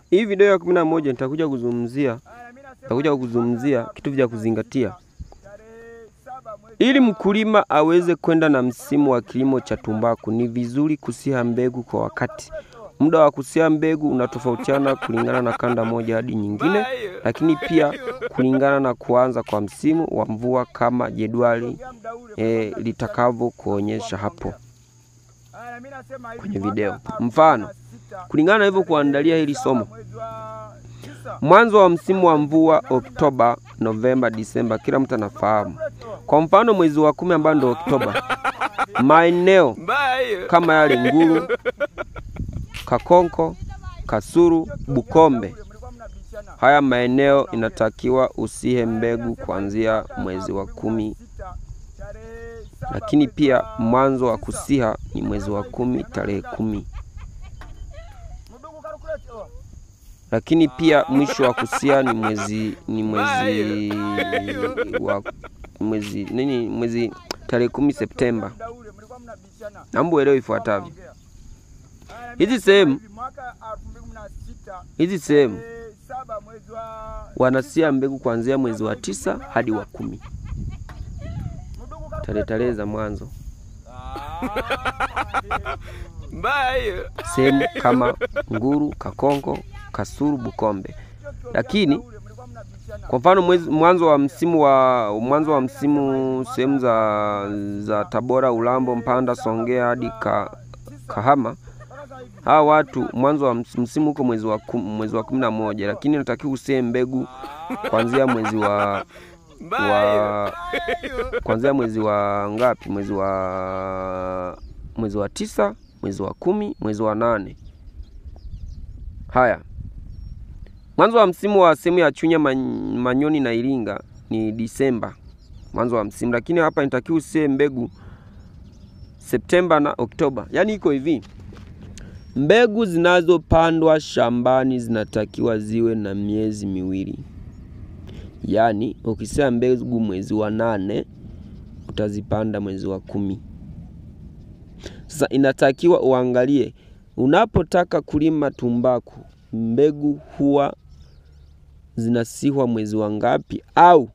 Hii video ya 11 nitakuja kuzungumzia kitu vya kuzingatia ili mkulima aweze kwenda na msimu wa kilimo cha tumbaku. Ni vizuri kusia mbegu kwa wakati. Muda wa kusia mbegu unatofautiana kulingana na kanda moja hadi nyingine, lakini pia kulingana na kuanza kwa msimu wa mvua kama jedwali litakavyo kuonyesha hapo kwenye video. Mfano, kulingana na hivyo kuandalia hili somo. Mwanzo wa msimu wa mvua Oktoba, Novemba, Disemba, kila mtu anafahamu. Kwa mfano mwezi wa 10 ambao ndio Oktoba, maeneo kama yale Nguru, Kakonko, Kasulu, Bukombe, haya maeneo inatakiwa usihe mbegu kuanzia mwezi wa 10. Lakini pia mwanzo wa kusiha ni mwezi wa 10 tarehe 10. Lakini pia mwisho wa kusia ni mwezi tarehe 10 Septemba. Naomba uelewe ifuatavyo. Hizi sehemu wanasia mbegu kuanzia mwezi wa 9 hadi wa 10. Tarehe za mwanzo. Sehemu kama Nguru, Kakonko, Kasulu, Bukombe. Lakini kwa mfano mwanzo wa msimu sehemu za Tabora, Ulambo, Mpanda, Songea hadi Kahama, hawa watu mwanzo wa msimu huko mwezi wa 11, lakini natakiwa usie mbegu kuanzia mwezi wa ngapi? Mwezi wa 9, mwezi wa 10, mwezi wa 8. Haya. Mwanzo wa msimu wa sehemu ya Chunya, Manyoni na Iringa ni Disemba, mwanzo wa msimu, lakini hapa inatakiwa usie mbegu Septemba na Oktoba. Yaani iko hivi. Mbegu zinazopandwa shambani zinatakiwa ziwe na miezi 2. Yaani ukisia mbegu mwezi wa 8 utazipanda mwezi wa 10. Sasa inatakiwa uangalie unapotaka kulima tumbaku, mbegu huwa zinasihwa mwezi wa ngapi, au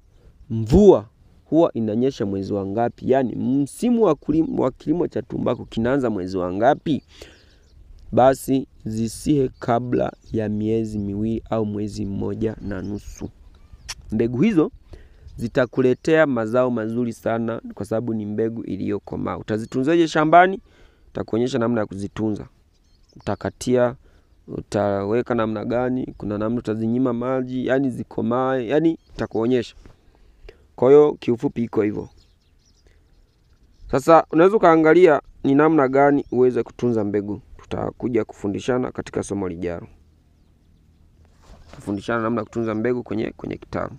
mvua huwa inanyesha mwezi wa ngapi? Yaani msimu wa kilimo cha tumbaku kinaanza mwezi wa ngapi? Basi zisihe kabla ya miezi 2 au mwezi 1.5. Mbegu hizo zitakuletea mazao mazuri sana kwa sababu ni mbegu iliyokomaa. Utazitunzaje shambani? Nitakuonyesha namna ya kuzitunza. Utakatia, utaweka namna gani, kuna namna utazinyima maji, yani zikomae, yani nitakuonyesha. Kwa hiyo kiufupi iko hivyo. Sasa unaweza kaangalia ni namna gani uweze kutunza mbegu. Tutakuja kufundishana katika somo lijalo. Kufundishana namna kutunza mbegu kwenye kitabu.